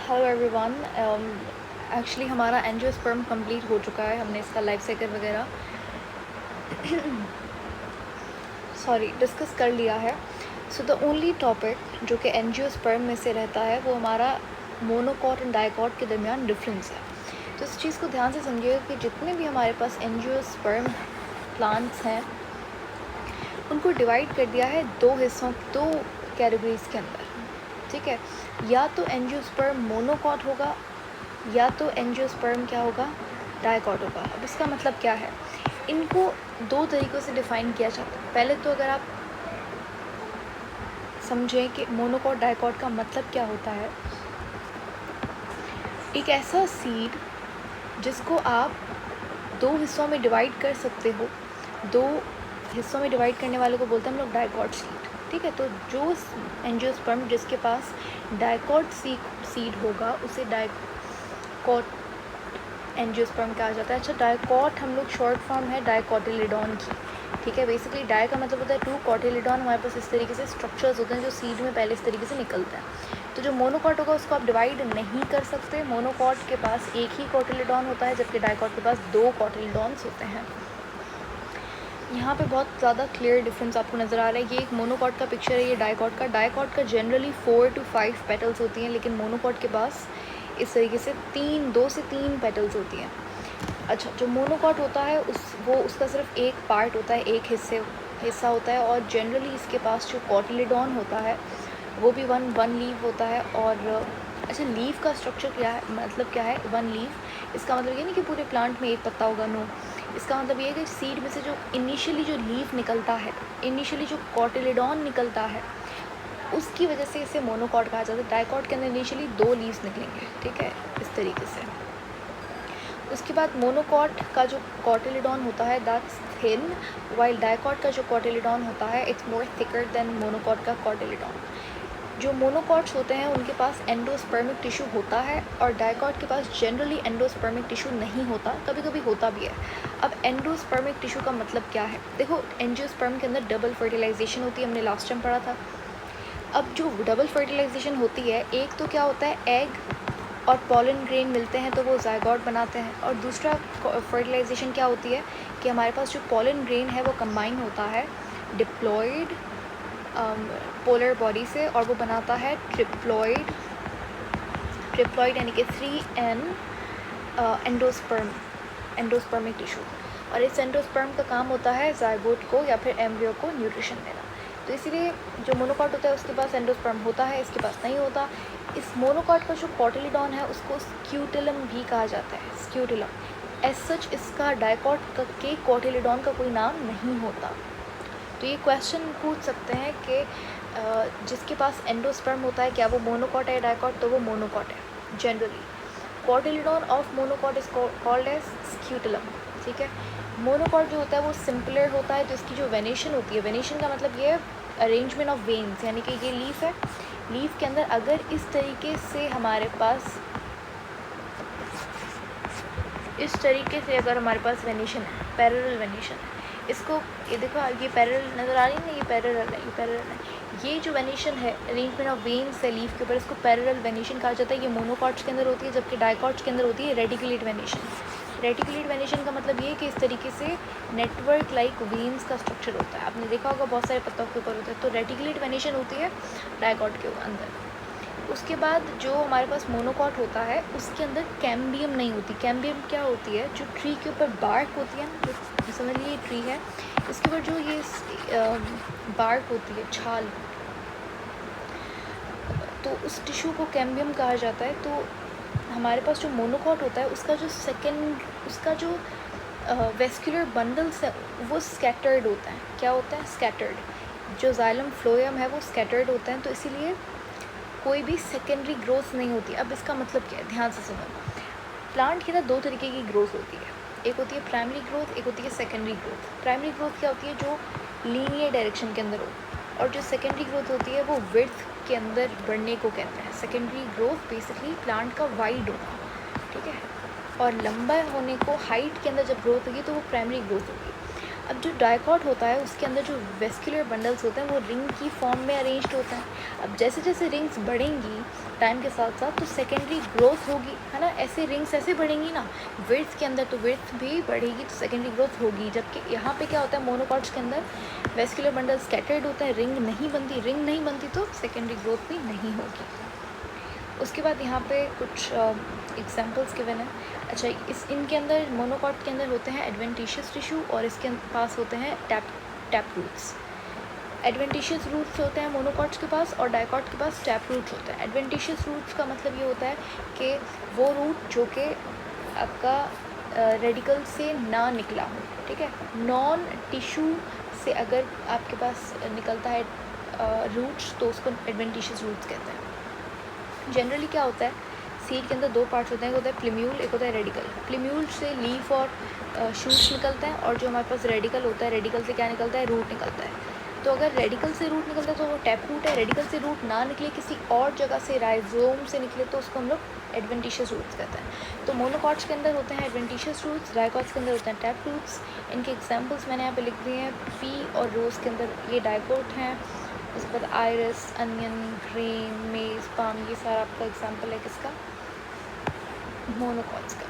Hello everyone. Actually हमारा angiosperm complete हो चुका है, हमने इसका लाइफ साइकिल वगैरह डिस्कस कर लिया है। सो द ओनली टॉपिक जो कि एंजियोस्पर्म में से रहता है वो हमारा मोनोकॉट एंड डाइकॉट के दरमियान डिफरेंस है। तो इस चीज़ को ध्यान से समझिएगा कि जितने भी हमारे पास एंजियोस्पर्म प्लांट्स हैं उनको डिवाइड कर दिया है दो कैटेगरीज के अंदर, ठीक है। या तो एंजियोस्पर्म मोनोकॉट होगा या तो एंजियोस्पर्म क्या होगा, डाइकॉट होगा। अब इसका मतलब क्या है, इनको दो तरीक़ों से डिफ़ाइन किया जाता है। पहले तो अगर आप समझें कि मोनोकॉट डाइकॉट का मतलब क्या होता है, एक ऐसा सीड जिसको आप दो हिस्सों में डिवाइड कर सकते हो। दो हिस्सों में डिवाइड करने वाले को बोलते हैं हम लोग डाइकॉट सीड, ठीक है। तो जो एंजियोस्पर्म जिसके पास डाइकॉट सीड होगा उसे डाइकॉट एंजियोस्पर्म कहा जाता है। अच्छा, डाइकॉट हम लोग शॉर्ट फॉर्म है डाइकोटिलिडॉन की, ठीक है। बेसिकली डाई का मतलब होता है टू, कोटिलिडॉन हमारे पास इस तरीके से स्ट्रक्चर्स होते हैं जो सीड में पहले इस तरीके से निकलते हैं। तो जो मोनोकॉट होगा उसको आप डिवाइड नहीं कर सकते। मोनोकॉट के पास एक ही कोटिलिडॉन होता है जबकि डाइकॉट के पास दो कोटिलिडॉन्स होते हैं। यहाँ पे बहुत ज़्यादा क्लियर डिफरेंस आपको नज़र आ रहा है। ये एक मोनोकॉट का पिक्चर है, ये डाइकॉट का। डाइकॉट का जनरली 4 to 5 पेटल्स होती हैं, लेकिन मोनोकॉट के पास इस तरीके से 2 से 3 पेटल्स होती हैं। अच्छा, जो मोनोकॉट होता है उसका सिर्फ एक पार्ट होता है, एक हिस्सा होता है, और जनरली इसके पास जो कोटिलिडॉन होता है वो भी वन लीफ होता है। और अच्छा, लीफ का स्ट्रक्चर क्या है, मतलब क्या है वन लीफ, इसका मतलब ये नहीं कि पूरे प्लांट में एक पत्ता होगा, नो। इसका मतलब ये है कि सीड में से जो इनिशियली जो लीफ निकलता है, इनिशियली जो कोटिलिडॉन निकलता है, उसकी वजह से इसे मोनोकॉट कहा जाता है। डाइकॉट के अंदर इनिशियली 2 लीव्स निकलेंगे, ठीक है, इस तरीके से। उसके बाद मोनोकॉट का जो कोटिलिडॉन होता है दैट्स थिन, वाइल डाइकॉट का जो कोटिलिडॉन होता है it's more thicker than monocot का कोटिलिडॉन। जो मोनोकॉट्स होते हैं उनके पास एंडोस्पर्मिक टिश्यू होता है और डाइकॉट के पास जनरली एंडोस्पर्मिक टिश्यू नहीं होता, कभी कभी होता भी है। अब एंडोस्पर्मिक टिश्यू का मतलब क्या है, देखो एंजियोस्पर्म के अंदर डबल फर्टिलाइजेशन होती है, हमने लास्ट टाइम पढ़ा था। अब जो डबल फर्टिलाइजेशन होती है, एक तो क्या होता है एग और पॉलन ग्रेन मिलते हैं तो वो जायगोट बनाते हैं, और दूसरा फर्टिलाइजेशन क्या होती है कि हमारे पास जो पॉलन ग्रेन है वो कंबाइन होता है डिप्लॉयड पोलर बॉडी से और वो बनाता है ट्रिप्लॉयड यानी कि 3N एंडोस्पर्मिक टिश्यू। और इस एंडोस्पर्म का काम होता है जायगोट को या फिर एम्ब्रियो को न्यूट्रिशन देना। तो इसीलिए जो मोनोकॉट होता है उसके पास एंडोस्पर्म होता है, इसके पास नहीं होता। इस मोनोकॉट का जो कोटिलिडॉन है उसको स्क्यूटिलम भी कहा जाता है, स्क्यूटिलम। एज सच इसका डाइकॉट के कोटिलिडॉन का कोई नाम नहीं होता। तो ये क्वेश्चन पूछ सकते हैं कि जिसके पास एंडोस्पर्म होता है क्या वो मोनोकॉट है डाइकॉट, तो वो मोनोकॉट है generally. Cotyledon of monocot is called as scutellum, ठीक है। मोनोकॉट जो होता है वो सिंपलर होता है, तो इसकी जो वेनेशन होती है, वेनेशन का मतलब ये है अरेंजमेंट ऑफ वेन्स, यानी कि ये लीफ है, लीफ के अंदर अगर इस तरीके से हमारे पास अगर हमारे पास वेनेशन है, पैरेलल वेनेशन है, इसको ये देखो, ये पैरेलल नज़र आ रही है ना, ये पैरेलल है, ये पैरेलल है। ये जो वेनेशन है अरेंजमेंट ऑफ वेन्स है लीफ के ऊपर, इसको पैरेलल वेनेशन कहा जाता है। ये मोनोकॉट्स के अंदर होती है, जबकि डाइकॉट्स के अंदर होती है रेटिकुलेट वेनेशन। रेटिकुलेट वेनेशन का मतलब ये है कि इस तरीके से नेटवर्क लाइक वेन्स का स्ट्रक्चर होता है, आपने देखा होगा बहुत सारे पत्तों के ऊपर होता है। तो रेटिकुलेट वेनेशन होती है डाइकॉट के अंदर। उसके बाद जो हमारे पास मोनोकॉट होता है उसके अंदर कैम्बियम नहीं होती। कैम्बियम क्या होती है, जो ट्री के ऊपर बार्क होती है ना, जो समझ लीजिए ट्री है, इसके ऊपर जो ये बार्क होती है, छाल, तो उस टिश्यू को कैम्बियम कहा जाता है। तो हमारे पास जो मोनोकॉट होता है उसका जो वेस्कुलर बंडल्स है वो स्कैटर्ड होता है। क्या होता है, स्कैटर्ड। जो जाइलम फ्लोएम है वो स्कैटर्ड होते हैं, तो इसीलिए कोई भी सेकेंडरी ग्रोथ नहीं होती। अब इसका मतलब क्या है, ध्यान से सुनो। प्लांट के अंदर दो तरीके की ग्रोथ होती है, एक होती है प्राइमरी ग्रोथ, एक होती है सेकेंडरी ग्रोथ। प्राइमरी ग्रोथ क्या होती है, जो लीनियर डायरेक्शन के अंदर हो, और जो सेकेंडरी ग्रोथ होती है वो विड्थ के अंदर बढ़ने को कहते हैं। सेकेंडरी ग्रोथ बेसिकली प्लांट का वाइड होना, ठीक है, और लंबा होने को, हाइट के अंदर जब ग्रोथ होगी तो वो प्राइमरी ग्रोथ होगी। अब जो डाइकॉट होता है उसके अंदर जो वेस्कुलर बंडल्स होते हैं वो रिंग की फॉर्म में अरेंज्ड होते हैं। अब जैसे जैसे रिंग्स बढ़ेंगी टाइम के साथ साथ तो सेकेंडरी ग्रोथ होगी, है ना। ऐसे रिंग्स ऐसे बढ़ेंगी ना विड्थ के अंदर, तो विड्थ भी बढ़ेगी तो सेकेंडरी ग्रोथ होगी। जबकि यहाँ पे क्या होता है, मोनोकॉट्स के अंदर वेस्कुलर बंडल स्कैटर्ड होता है, रिंग नहीं बनती तो सेकेंडरी ग्रोथ भी नहीं होगी। उसके बाद यहाँ पे कुछ एग्जांपल्स गिवन है। अच्छा, इनके अंदर मोनोकॉट के अंदर होते हैं एडवेंटिशियस टिश्यू और इसके पास होते हैं टैप रूट्स। एडवेंटिशियस रूट्स होते हैं मोनोकॉट्स के पास और डाइकॉट के पास टैप रूट्स होते हैं। एडवेंटिशियस रूट्स का मतलब ये होता है कि वो रूट जो कि आपका रेडिकल से ना निकला हो, ठीक है। नॉन टिश्यू से अगर आपके पास निकलता है रूट्स तो उसको एडवेंटिशियस रूट्स कहते हैं। जनरली क्या होता है, सीड के अंदर दो पार्ट्स होते हैं, एक होता है प्लीम्यूल, एक होता है रेडिकल। प्लीम्यूल से लीफ और शूट्स निकलते हैं और जो हमारे पास रेडिकल होता है, रेडिकल से क्या निकलता है, रूट निकलता है। तो अगर रेडिकल से रूट निकलता है तो वो टैप रूट है। रेडिकल से रूट ना निकले, किसी और जगह से राइजोम से निकले तो उसको हम लोग एडवेंटिशियस रूट्स कहते हैं। तो मोनोकॉट्स के अंदर होते हैं एडवेंटिशियस रूट्स, डाइकॉट्स के अंदर होते हैं टैप रूट्स। इनके एग्जाम्पल्स मैंने यहाँ पे लिख दिए हैं। पी और रोज़ के अंदर ये डाइकोट हैं। उसके बाद आयरस, अनियन, ग्रेन, मेज, पाम, ये सारा आपका एग्जाम्पल है किसका, मोनोकॉट्स का।